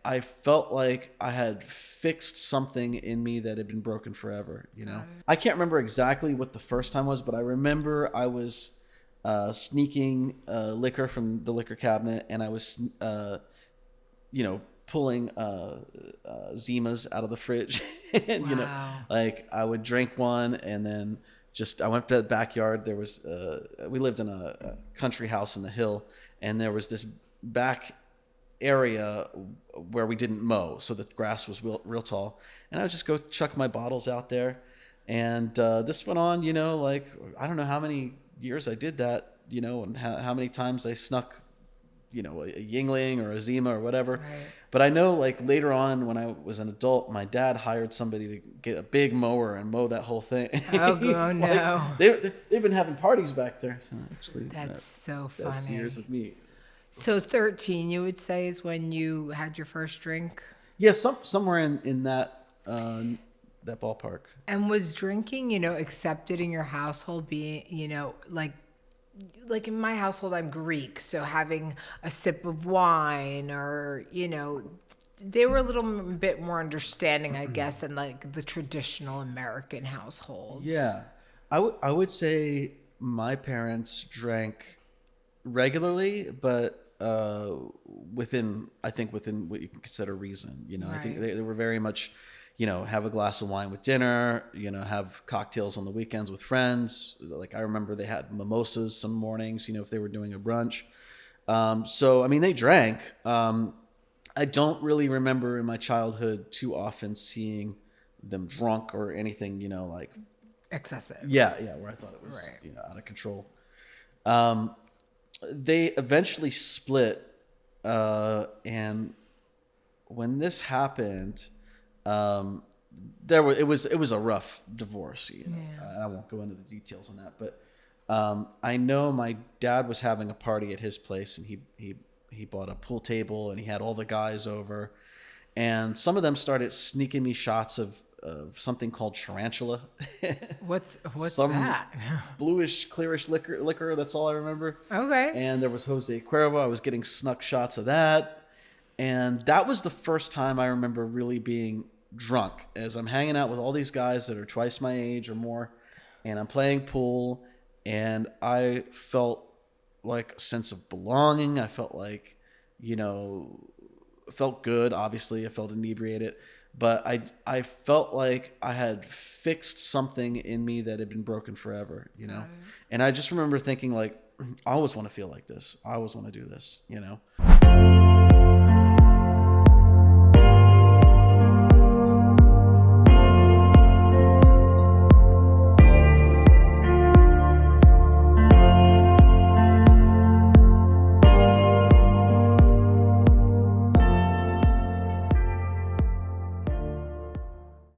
I felt like I had fixed something in me that had been broken forever, you know? I can't remember exactly what the first time was, but I remember I was sneaking liquor from the liquor cabinet, and I was, pulling Zimas out of the fridge. And, Wow. like I would drink one, and then I went to the backyard. There was, we lived in a country house in the hill, and there was this back area where we didn't mow, so the grass was real tall, and I would just go chuck my bottles out there, and this went on, like I don't know how many years I did that, and how many times I snuck, a Yingling or a Zima or whatever. Right. But I know, like, later on when I was an adult, my dad hired somebody to get a big mower and mow that whole thing. Oh, He's like, no. they've been having parties back there, so actually That's so funny. that's years of me. So 13, you would say, is when you had your first drink? Yeah, somewhere in that that ballpark. And was drinking, accepted in your household being, like in my household, I'm Greek, so having a sip of wine or, they were a little bit more understanding, I guess, than like the traditional American households. Yeah, I would say my parents drank regularly, but within what you can consider reason. I think Right. they were very much, have a glass of wine with dinner, have cocktails on the weekends with friends. Like I remember they had mimosas some mornings, if they were doing a brunch. So, I mean, they drank. I don't really remember in my childhood too often seeing them drunk or anything, like, Excessive. yeah, where I thought it was, Right. out of control. They eventually split, and when this happened, it was a rough divorce. Yeah. I won't go into the details on that, but I know my dad was having a party at his place, and he bought a pool table, and he had all the guys over, and some of them started sneaking me shots of something called Tarantula. What's Some that? bluish, clearish liquor. That's all I remember. Okay. And there was Jose Cuervo. I was getting snuck shots of that. And that was the first time I remember really being drunk, as I'm hanging out with all these guys that are twice my age or more, and I'm playing pool, and I felt like a sense of belonging. I felt like, felt good. Obviously, I felt inebriated, but I felt like I had fixed something in me that had been broken forever, Right. And I just remember thinking, like, I always want to feel like this. I always want to do this,